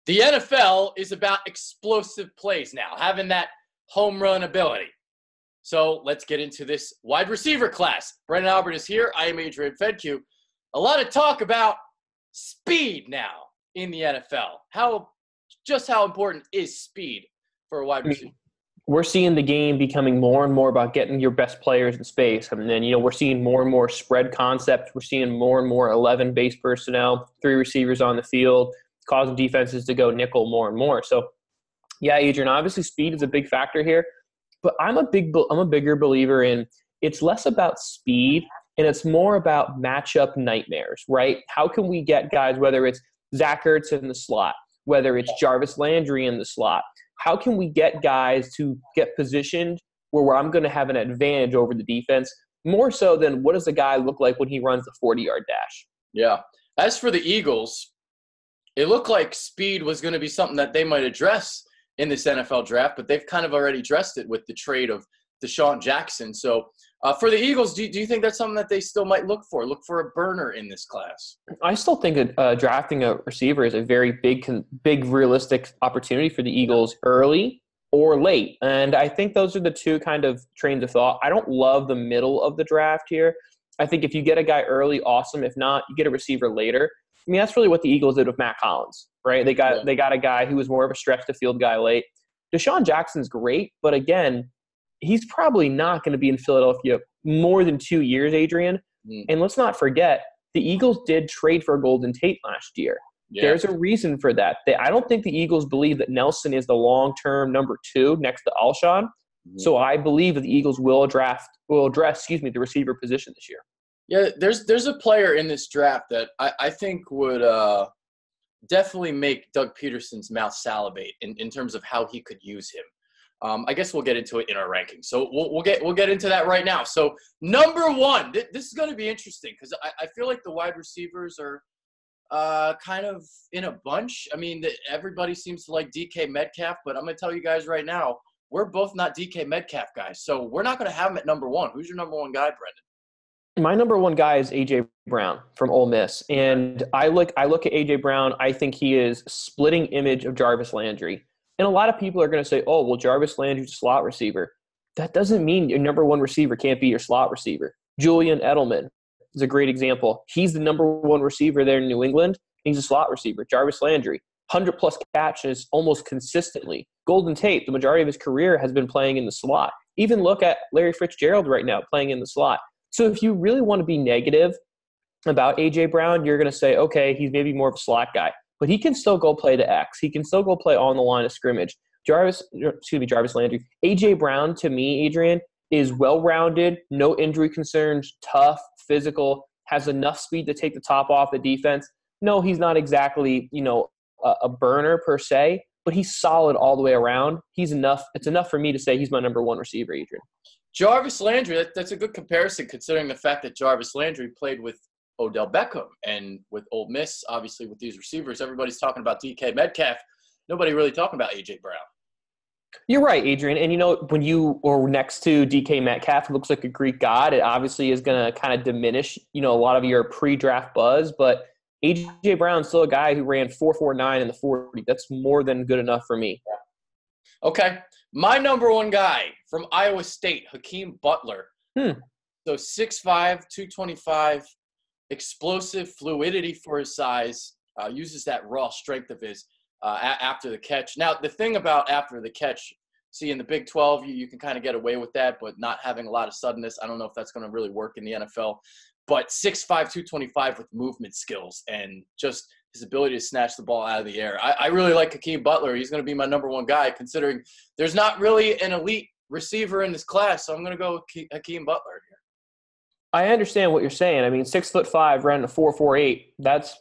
The NFL is about explosive plays now, having that home run ability. So let's get into this wide receiver class. Brendan Albert is here. I am Adrian Fedke. A lot of talk about speed now in the NFL. How important is speed for a wide receiver? We're seeing the game becoming more and more about getting your best players in space. And then, we're seeing more and more spread concepts. We're seeing more and more 11 base personnel, 3 receivers on the field, causing defenses to go nickel more and more. So, yeah, Adrian, obviously speed is a big factor here. But I'm a bigger believer in it's less about speed and it's more about matchup nightmares, right? How can we get guys, whether it's Zach Ertz in the slot, whether it's Jarvis Landry in the slot, how can we get guys to get positioned where I'm going to have an advantage over the defense, more so than what does the guy look like when he runs the 40-yard dash? Yeah. As for the Eagles, it looked like speed was going to be something that they might address in this NFL draft, but they've kind of already addressed it with the trade of DeSean Jackson. So for the Eagles, do you think that's something that they still might look for? Look for a burner in this class? I still think drafting a receiver is a very big realistic opportunity for the Eagles early or late. And I think those are the two kind of trains of thought. I don't love the middle of the draft here. I think if you get a guy early, awesome. If not, you get a receiver later. I mean, that's really what the Eagles did with Matt Collins, right? They got a guy who was more of a stretch-to-field guy late. DeSean Jackson's great, but again, he's probably not going to be in Philadelphia more than 2 years, Adrian. And let's not forget, the Eagles did trade for Golden Tate last year. Yeah. There's a reason for that. I don't think the Eagles believe that Nelson is the long-term number 2 next to Alshon. So I believe that the Eagles will address the receiver position this year. Yeah, there's a player in this draft that I think would definitely make Doug Peterson's mouth salivate in terms of how he could use him. I guess we'll get into it in our rankings. So we'll get into that right now. So number 1, this is going to be interesting because I feel like the wide receivers are kind of in a bunch. I mean, everybody seems to like DK Metcalf, but I'm going to tell you guys right now, we're both not DK Metcalf guys. So we're not going to have him at number 1. Who's your number 1 guy, Brendan? My number 1 guy is A.J. Brown from Ole Miss. And I look at A.J. Brown, I think he is splitting image of Jarvis Landry. And a lot of people are going to say, oh, well, Jarvis Landry's a slot receiver. That doesn't mean your number 1 receiver can't be your slot receiver. Julian Edelman is a great example. He's the number 1 receiver there in New England. He's a slot receiver. Jarvis Landry, 100-plus catches almost consistently. Golden Tate, the majority of his career has been playing in the slot. Even look at Larry Fitzgerald right now playing in the slot. So if you really want to be negative about A.J. Brown, you're going to say, okay, he's maybe more of a slot guy. But he can still go play the X. He can still go play on the line of scrimmage. Jarvis Landry. A.J. Brown, to me, Adrian, is well-rounded, no injury concerns, tough, physical, has enough speed to take the top off the defense. No, he's not exactly, a burner per se, but he's solid all the way around. He's enough. It's enough for me to say he's my number 1 receiver, Adrian. Jarvis Landry, that's a good comparison considering the fact that Jarvis Landry played with Odell Beckham and with Ole Miss, obviously with these receivers. Everybody's talking about DK Metcalf. Nobody really talking about A.J. Brown. You're right, Adrian. And, when you are next to DK Metcalf, it looks like a Greek god. It obviously is going to kind of diminish, a lot of your pre-draft buzz. But A.J. Brown's still a guy who ran 4.49 in the 40. That's more than good enough for me. Okay. My number 1 guy from Iowa State, Hakeem Butler. So 6'5", 225, explosive fluidity for his size, uses that raw strength of his after the catch. Now, the thing about after the catch, see, in the Big 12, you can kind of get away with that, but not having a lot of suddenness. I don't know if that's going to really work in the NFL. But 6'5", 225 with movement skills and just his ability to snatch the ball out of the air. I really like Hakeem Butler. He's going to be my number 1 guy considering there's not really an elite receiver in this class, so I'm going to go with Hakeem Butler here. I understand what you're saying. I mean, 6'5", ran a 4.48. That's,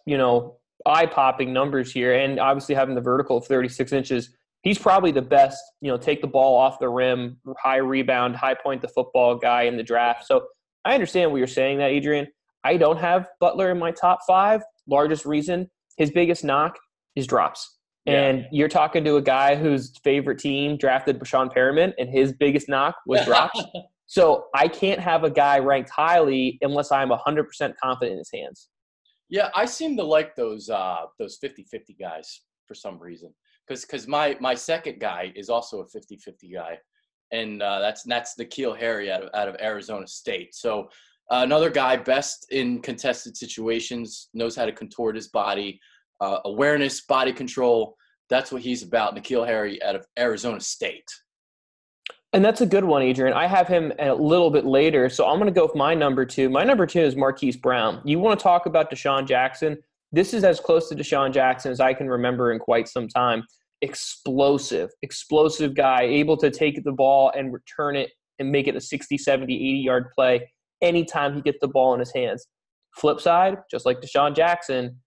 eye-popping numbers here. And obviously having the vertical of 36 inches, he's probably the best, take the ball off the rim, high rebound, high point the football guy in the draft. So I understand what you're saying that, Adrian. I don't have Butler in my top 5. Largest reason, his biggest knock is drops. Yeah. And you're talking to a guy whose favorite team drafted Brashon Perriman, and his biggest knock was drops. So I can't have a guy ranked highly unless I'm 100% confident in his hands. Yeah, I seem to like those 50-50 guys. for some reason. Because my second guy is also a 50-50 guy, and that's N'Keal Harry out of Arizona State. So another guy, best in contested situations, knows how to contort his body, awareness, body control. That's what he's about. N'Keal Harry out of Arizona State. And that's a good one, Adrian. I have him a little bit later, so I'm going to go with my number 2. My number 2 is Marquise Brown. You want to talk about DeSean Jackson? This is as close to DeSean Jackson as I can remember in quite some time. Explosive guy, able to take the ball and return it and make it a 60, 70, 80-yard play anytime he gets the ball in his hands. Flip side, just like DeSean Jackson,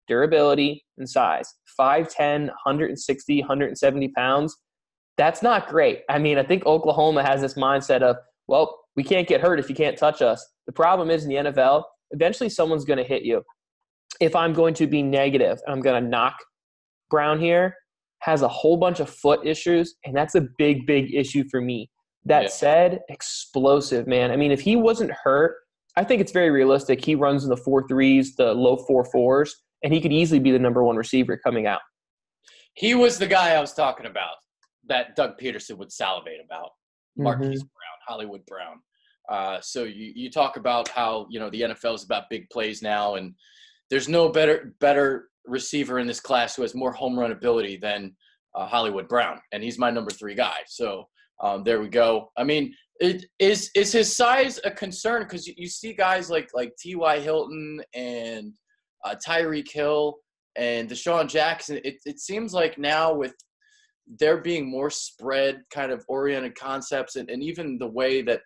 durability and size. 5'10", 160, 170 pounds. That's not great. I mean, I think Oklahoma has this mindset of, well, we can't get hurt if you can't touch us. The problem is in the NFL, eventually someone's going to hit you. If I'm going to be negative and I'm going to knock Brown here, has a whole bunch of foot issues, and that's a big, big issue for me. That said, explosive, man. I mean, if he wasn't hurt, I think it's very realistic. He runs in the 4.3s, the low 4.4s, and he could easily be the number 1 receiver coming out. He was the guy I was talking about that Doug Peterson would salivate about. Marquise Brown, Hollywood Brown. So you talk about how, the NFL is about big plays now, and there's no better receiver in this class who has more home run ability than Hollywood Brown, and he's my number 3 guy. So there we go. I mean, is his size a concern? Because you see guys like T.Y. Hilton and Tyreek Hill and DeSean Jackson. It seems like now with there being more spread kind of oriented concepts and even the way that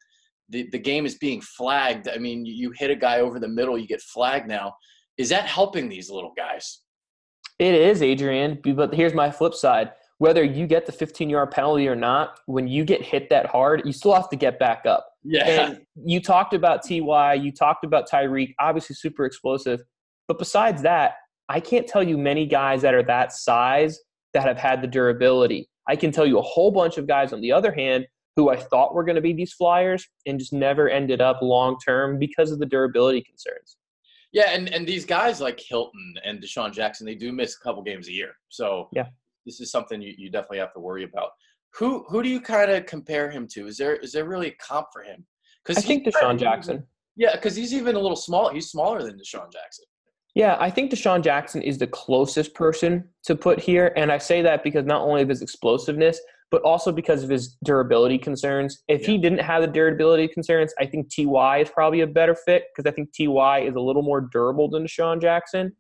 the game is being flagged. I mean, you hit a guy over the middle, you get flagged now. Is that helping these little guys? It is, Adrian, but here's my flip side. Whether you get the 15-yard penalty or not, when you get hit that hard, you still have to get back up. Yeah. And you talked about T.Y., you talked about Tyreek, obviously super explosive. But besides that, I can't tell you many guys that are that size that have had the durability. I can tell you a whole bunch of guys, on the other hand, who I thought were going to be these flyers and just never ended up long-term because of the durability concerns. Yeah, and these guys like Hilton and DeSean Jackson, they do miss a couple games a year. So this is something you definitely have to worry about. Who do you kind of compare him to? Is there really a comp for him? I think DeSean Jackson. Yeah, because he's even a little small. He's smaller than DeSean Jackson. Yeah, I think DeSean Jackson is the closest person to put here. And I say that because not only of his explosiveness, but also because of his durability concerns. If he didn't have the durability concerns, I think T.Y. is probably a better fit because I think T.Y. is a little more durable than DeSean Jackson.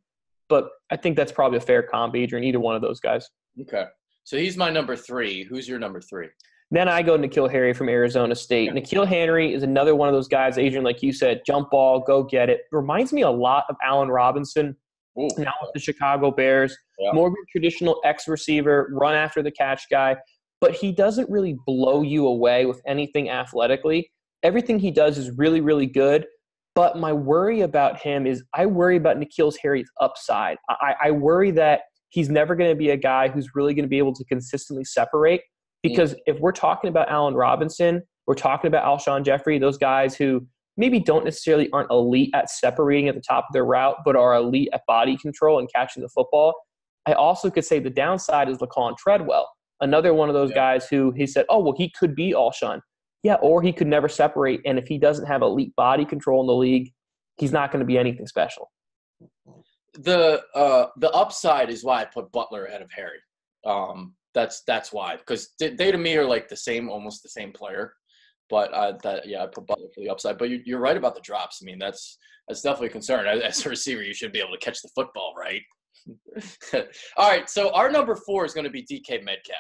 But I think that's probably a fair comp, Adrian, either one of those guys. Okay. So he's my number 3. Who's your number 3? Then I go N'Keal Harry from Arizona State. N'Keal Harry is another one of those guys, Adrian, like you said, jump ball, go get it. Reminds me a lot of Allen Robinson, now with the Chicago Bears. Yeah. More of a traditional X receiver, run after the catch guy. But he doesn't really blow you away with anything athletically. Everything he does is really, really good. But my worry about him is I worry about N'Keal Harry's upside. I worry that he's never going to be a guy who's really going to be able to consistently separate. Because if we're talking about Allen Robinson, we're talking about Alshon Jeffery, those guys who maybe aren't elite at separating at the top of their route, but are elite at body control and catching the football. I also could say the downside is Laquan Treadwell, another one of those guys who he said, oh, well, he could be Alshon. Yeah, or he could never separate. And if he doesn't have elite body control in the league, he's not going to be anything special. The upside is why I put Butler ahead of Harry. That's why, because they to me are like almost the same player. But I put Butler for the upside. But you're right about the drops. I mean, that's definitely a concern. As a receiver, you should be able to catch the football, right? All right, so our number 4 is going to be DK Metcalf.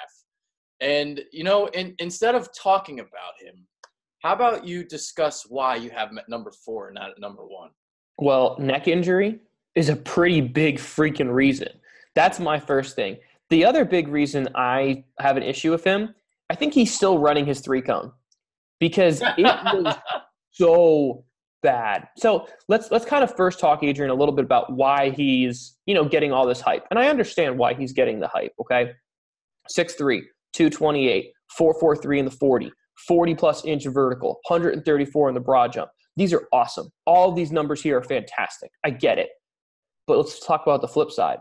And, instead of talking about him, how about you discuss why you have him at number 4 and not at number 1? Well, neck injury is a pretty big freaking reason. That's my first thing. The other big reason I have an issue with him, I think he's still running his 3-cone because it was so bad. So let's kind of first talk, Adrian, a little bit about why he's, getting all this hype. And I understand why he's getting the hype, okay? 6'3", 228, 4.43 in the 40, 40-plus inch vertical, 134 in the broad jump. These are awesome. All of these numbers here are fantastic. I get it. But let's talk about the flip side.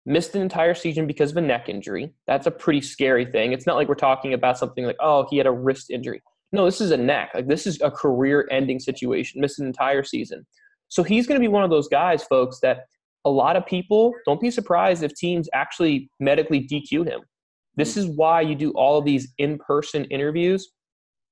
missed an entire season because of a neck injury. That's a pretty scary thing. It's not like we're talking about something like, oh, he had a wrist injury. No, this is a neck. Like, this is a career-ending situation, missed an entire season. So he's going to be one of those guys, folks, that a lot of people, don't be surprised if teams actually medically DQ him. This is why you do all of these in-person interviews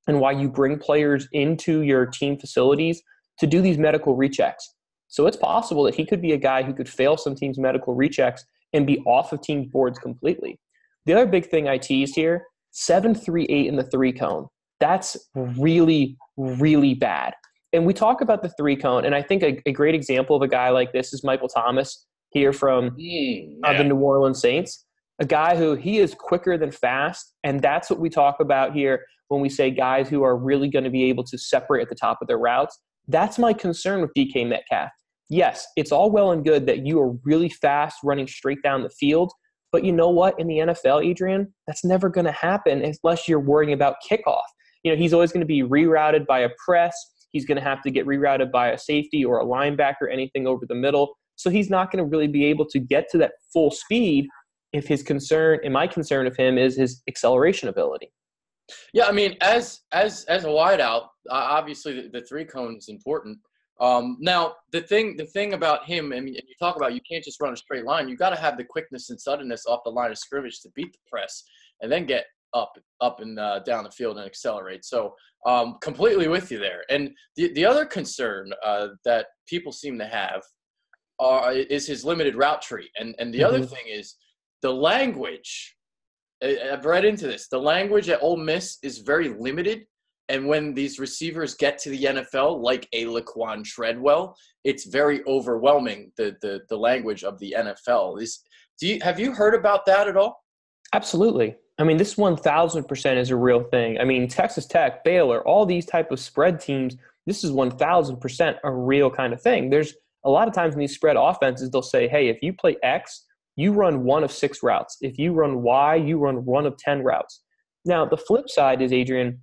and why you bring players into your team facilities to do these medical rechecks. So it's possible that he could be a guy who could fail some teams' medical rechecks and be off of team boards completely. The other big thing I teased here, 7.38 in the 3-cone. That's really, really bad. And we talk about the 3-cone, and I think a great example of a guy like this is Michael Thomas here from the New Orleans Saints, a guy who he is quicker than fast, and that's what we talk about here when we say guys who are really going to be able to separate at the top of their routes. That's my concern with DK Metcalf. Yes, it's all well and good that you are really fast running straight down the field, but you know what? In the NFL, Adrian, that's never going to happen unless you're worrying about kickoff. He's always going to be rerouted by a press. He's going to have to get rerouted by a safety or a linebacker, anything over the middle. So he's not going to really be able to get to that full speed if his concern, and my concern of him, is his acceleration ability. Yeah, I mean, as a wideout, obviously the 3-cone is important. Now, the thing about him, I mean, you talk about you can't just run a straight line. You got to have the quickness and suddenness off the line of scrimmage to beat the press and then get up and down the field and accelerate. So completely with you there. And the other concern that people seem to have is his limited route tree. And the other thing is the language. I've read into this. The language at Ole Miss is very limited. And when these receivers get to the NFL, like a Laquan Treadwell, it's very overwhelming, the language of the NFL. Have you heard about that at all? Absolutely. I mean, this 1,000% is a real thing. I mean, Texas Tech, Baylor, all these type of spread teams, this is 1,000% a real kind of thing. There's a lot of times in these spread offenses, they'll say, hey, if you play X, you run 1 of 6 routes. If you run Y, you run 1 of 10 routes. Now, the flip side is, Adrian,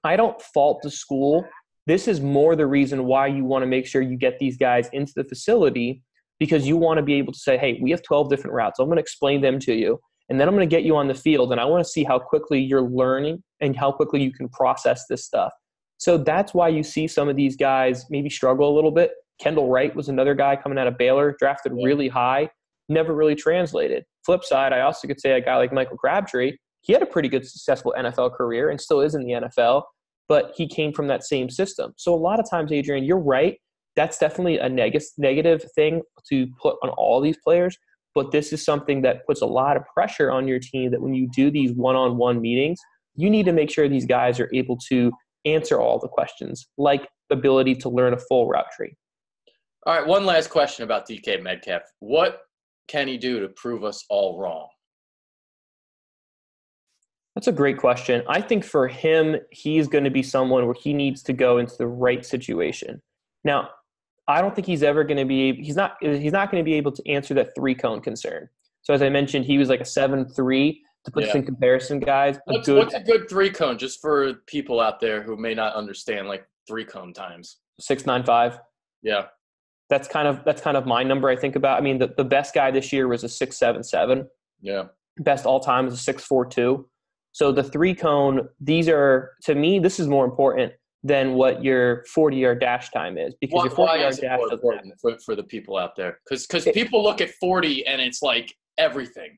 I don't fault the school. This is more the reason why you want to make sure you get these guys into the facility, because you want to be able to say, hey, we have 12 different routes. I'm going to explain them to you. And then I'm going to get you on the field, and I want to see how quickly you're learning and how quickly you can process this stuff. So that's why you see some of these guys maybe struggle a little bit. Kendall Wright was another guy coming out of Baylor, drafted really high, never really translated. Flip side, I also could say a guy like Michael Crabtree, he had a pretty good, successful NFL career and still is in the NFL, but he came from that same system. So a lot of times, Adrian, you're right. That's definitely a negative thing to put on all these players. But this is something that puts a lot of pressure on your team, that when you do these one-on-one meetings, you need to make sure these guys are able to answer all the questions, like the ability to learn a full route tree. All right, one last question about DK Metcalf. What can he do to prove us all wrong? That's a great question. I think for him, he's going to be someone where he needs to go into the right situation. Now, I don't think he's ever going to be – he's not going to be able to answer that 3-cone concern. So as I mentioned, he was like a 7.3. To put this in comparison, guys. What's a good 3-cone, just for people out there who may not understand, like 3-cone times? 6.95. Yeah. That's kind of my number I think about. I mean, the best guy this year was a 6.77. Yeah. Best all-time is a 6.42. So the 3-cone, these are – to me, this is more important than what your 40-yard dash time is, because your 40-yard dash is important for the people out there, because people look at 40 and it's like everything.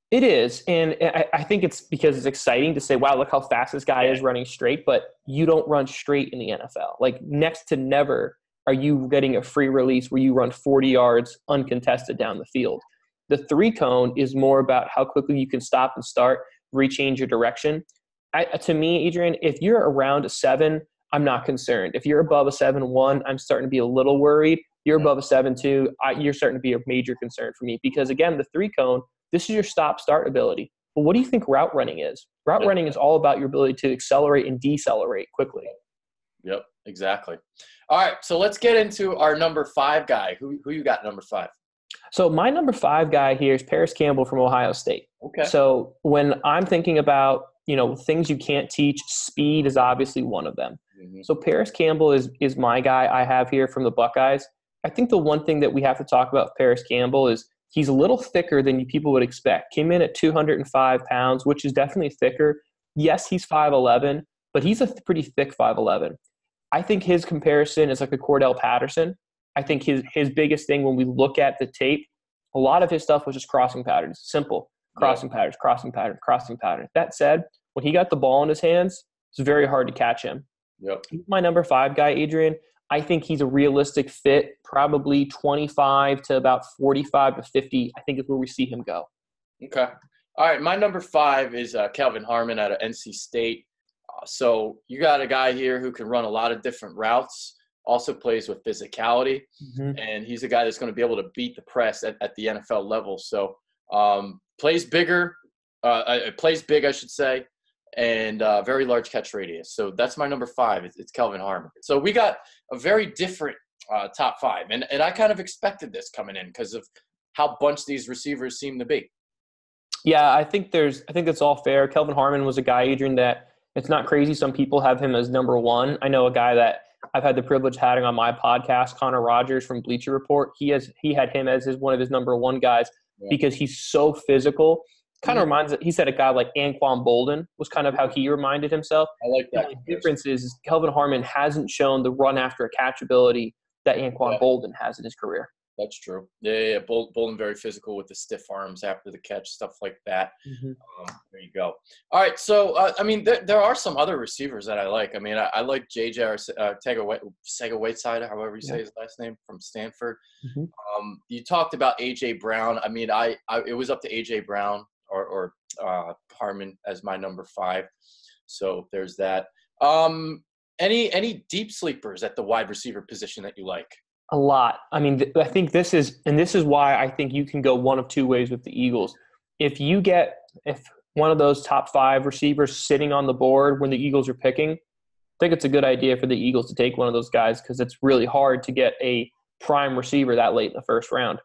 It is, and I think it's because it's exciting to say, wow, look how fast this guy is running straight, but you don't run straight in the NFL. Like, next to never are you getting a free release where you run 40 yards uncontested down the field. The 3-cone is more about how quickly you can stop and start, rechange your direction. To me, Adrian, if you're around a 7, I'm not concerned. If you're above a 7.1, I'm starting to be a little worried. You're above a 7.2, you're starting to be a major concern for me, because, again, the 3-cone, this is your stop-start ability. But what do you think route running is? Route running is all about your ability to accelerate and decelerate quickly. Yep, exactly. All right, so let's get into our number 5 guy. Who you got number 5? So my number 5 guy here is Parris Campbell from Ohio State. Okay. So when I'm thinking about, things you can't teach, speed is obviously one of them. Mm-hmm. So Parris Campbell is my guy I have here from the Buckeyes. I think the one thing that we have to talk about with Parris Campbell is He's a little thicker than people would expect. Came in at 205 pounds, which is definitely thicker. Yes, he's 5'11", but he's a pretty thick 5'11". I think his comparison is like a Cordell Patterson. I think his biggest thing when we look at the tape, a lot of his stuff was just crossing patterns. Simple. Crossing patterns, crossing patterns, crossing patterns. That said, when he got the ball in his hands, it's very hard to catch him. Yep. He's my number 5 guy, Adrian. I think he's a realistic fit, probably 25 to about 45 to 50. I think is where we see him go. Okay. All right. My number 5 is Kelvin Harmon out of NC State. So you got a guy here who can run a lot of different routes, also plays with physicality, and he's a guy that's going to be able to beat the press at the NFL level. So plays big, I should say, and very large catch radius. So that's my number 5. It's Kelvin Harmon. So we got a very different top 5, and I kind of expected this coming in because of how bunched these receivers seem to be. Yeah, I think that's all fair. Kelvin Harmon was a guy, Adrian, that it's not crazy. Some people have him as number 1. I know a guy that I've had the privilege of having on my podcast, Connor Rogers from Bleacher Report. He had him as one of his number 1 guys because he's so physical. Kind of reminds – he said a guy like Anquan Bolden was kind of how he reminded himself. I like that. The difference is Kelvin Harmon hasn't shown the run after a catch ability that Anquan Bolden has in his career. That's true. Yeah. Bolden very physical with the stiff arms after the catch, stuff like that. There you go. All right. So, there are some other receivers that I like. I like J.J. Sega-Whiteside, however you say his last name, from Stanford. You talked about A.J. Brown. It was up to A.J. Brown or Harmon as my number 5. So there's that. Any deep sleepers at the wide receiver position that you like? A lot. I think this is why I think you can go one of 2 ways with the Eagles. If one of those top 5 receivers sitting on the board when the Eagles are picking, I think it's a good idea for the Eagles to take one of those guys because it's really hard to get a prime receiver that late in the first round.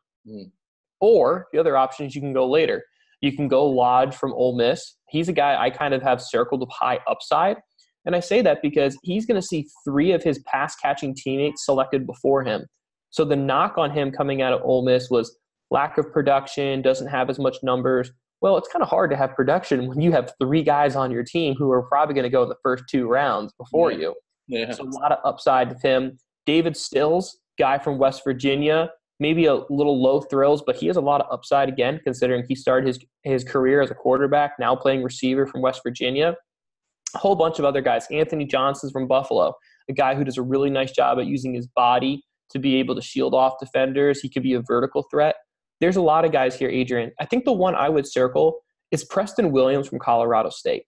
Or the other option is you can go later. You can go Lodge from Ole Miss. He's a guy I kind of have circled with high upside. And I say that because he's going to see 3 of his pass-catching teammates selected before him. So the knock on him coming out of Ole Miss was lack of production, doesn't have as much numbers. Well, it's kind of hard to have production when you have 3 guys on your team who are probably going to go in the first 2 rounds before you. Yeah. So a lot of upside with him. David Stills, guy from West Virginia, maybe a little low thrills, but he has a lot of upside again, considering he started his career as a quarterback, now playing receiver from West Virginia. A whole bunch of other guys. Anthony Johnson's from Buffalo, a guy who does a really nice job at using his body to be able to shield off defenders. He could be a vertical threat. There's a lot of guys here, Adrian. I think the one I would circle is Preston Williams from Colorado State.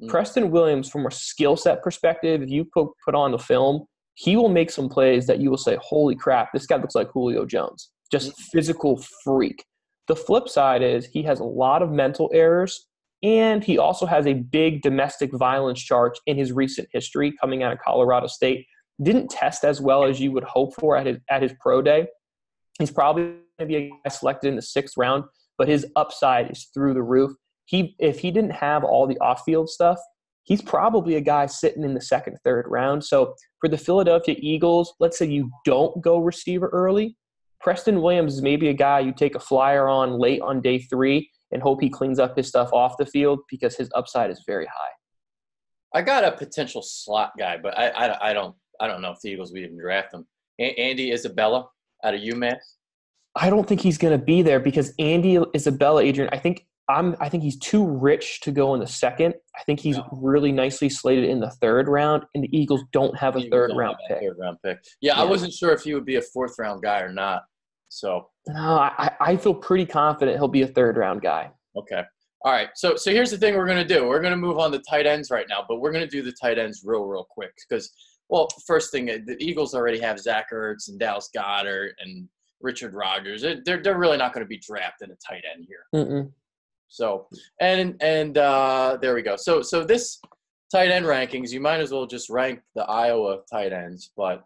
Preston Williams, from a skill set perspective, if you put on the film, he will make some plays that you will say, holy crap, this guy looks like Julio Jones. Just physical freak. The flip side is he has a lot of mental errors, and he also has a big domestic violence charge in his recent history coming out of Colorado State. Didn't test as well as you would hope for at his pro day. He's probably going to be a guy selected in the 6th round, but his upside is through the roof. If he didn't have all the off-field stuff, he's probably a guy sitting in the 2nd, 3rd round. So for the Philadelphia Eagles, let's say you don't go receiver early, Preston Williams is maybe a guy you take a flyer on late on day 3 and hope he cleans up his stuff off the field because his upside is very high. I got a potential slot guy, but I don't know if the Eagles would even draft him. Andy Isabella out of UMass. I don't think he's going to be there because Andy Isabella, Adrian, I think he's too rich to go in the 2nd. I think he's really nicely slated in the 3rd round, and the Eagles don't have a 3rd round pick. Yeah, I wasn't sure if he would be a 4th round guy or not. So no, I feel pretty confident he'll be a 3rd round guy. Okay. All right. So here's the thing we're going to do. We're going to move on to tight ends right now, but we're going to do the tight ends real quick because, well, first thing, the Eagles already have Zach Ertz and Dallas Goedert and Richard Rodgers. They're really not going to be drafting a tight end here. So, and there we go. So this tight end rankings, you might as well just rank the Iowa tight ends, but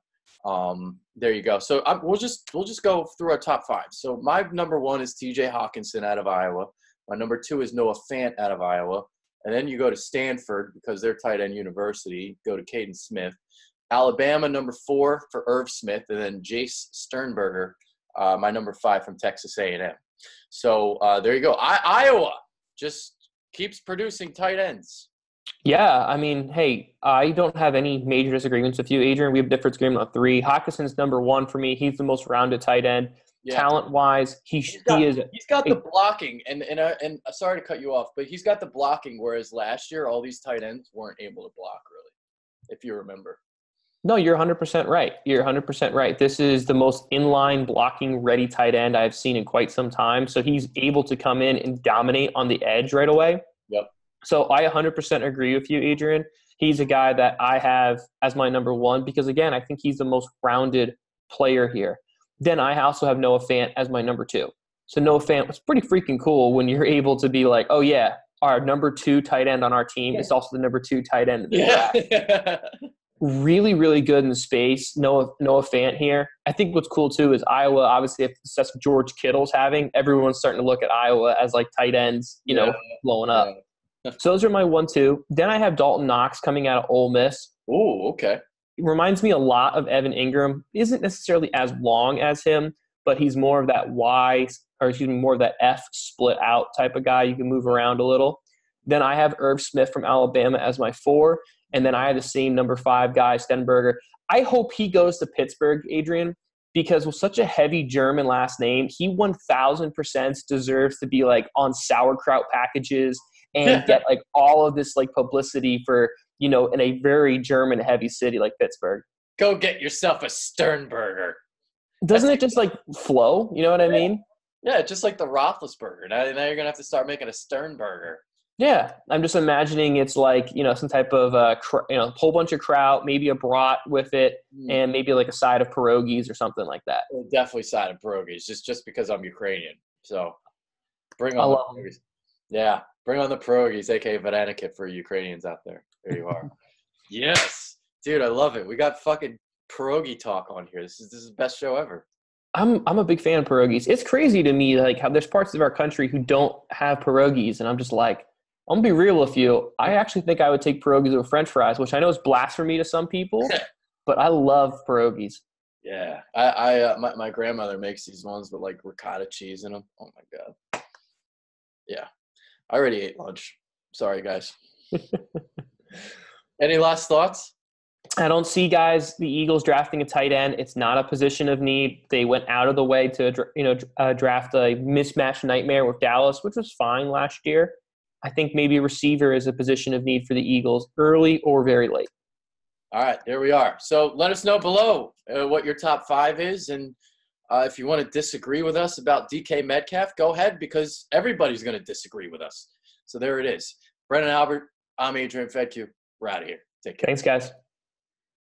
there you go. So we'll just go through our top 5. So my number 1 is TJ Hawkinson out of Iowa. My number 2 is Noah Fant out of Iowa. And then you go to Stanford because they're tight end university. Go to Kaden Smith. Alabama, number 4 for Irv Smith. And then Jace Sternberger, my number 5 from Texas A&M. So there you go. Iowa just keeps producing tight ends. Yeah, I mean, hey, I don't have any major disagreements with you, Adrian. We have different agreement on 3. Hawkinson's number 1 for me. He's the most rounded tight end. Yeah. Talent-wise, he's got the blocking, and sorry to cut you off, but he's got the blocking, whereas last year all these tight ends weren't able to block, really, if you remember. No, you're 100% right. You're 100% right. This is the most inline blocking ready tight end I've seen in quite some time. So he's able to come in and dominate on the edge right away. Yep. So I 100% agree with you, Adrian. He's a guy that I have as my number 1 because, again, I think he's the most rounded player here. Then I also have Noah Fant as my number 2. So Noah Fant was pretty freaking cool when you're able to be like, oh, yeah, our number 2 tight end on our team is also the number 2 tight end of the draft. Really, really good in the space. Noah Fant here. I think what's cool, too, is Iowa, obviously, if the success George Kittle's having, everyone's starting to look at Iowa as, like, tight ends, blowing up. So those are my 1, 2. Then I have Dalton Knox coming out of Ole Miss. Oh, okay. It reminds me a lot of Evan Ingram. Isn't necessarily as long as him, but he's more of that more of that F split out type of guy. You can move around a little. Then I have Irv Smith from Alabama as my 4. And then I have the same number 5 guy, Stenberger. I hope he goes to Pittsburgh, Adrian, because with such a heavy German last name, he 1,000% deserves to be like on sauerkraut packages and get like all of this like publicity for, in a very German heavy city like Pittsburgh. Go get yourself a Sternberger. Doesn't it just like flow? You know what I mean? Yeah, just like the Roethlisberger. Now you're going to have to start making a Sternberger. Yeah, I'm just imagining it's like, some type of, whole bunch of kraut, maybe a brat with it, and maybe like a side of pierogies or something like that. Well, definitely side of pierogies, just because I'm Ukrainian. So bring on the pierogies. Yeah, bring on the pierogies, a.k.a. Vadanikit for Ukrainians out there. There you are. Yes. Dude, I love it. We got fucking pierogi talk on here. This is the best show ever. I'm a big fan of pierogies. It's crazy to me like how there's parts of our country who don't have pierogies, and I'm just like, I'm going to be real with you. I actually think I would take pierogies over French fries, which I know is blasphemy to some people, but I love pierogies. Yeah. My grandmother makes these ones with like ricotta cheese in them. Oh, my God. Yeah. I already ate lunch. Sorry, guys. Any last thoughts? I don't see, guys, the Eagles drafting a tight end. It's not a position of need. They went out of the way to draft a mismatch nightmare with Dallas, which was fine last year. I think maybe a receiver is a position of need for the Eagles, early or very late. All right, there we are. So let us know below what your top 5 is. And if you want to disagree with us about DK Metcalf, go ahead, because everybody's going to disagree with us. So there it is. Brendan Albert, I'm Adrian Fedke. We're out of here. Take care. Thanks, guys.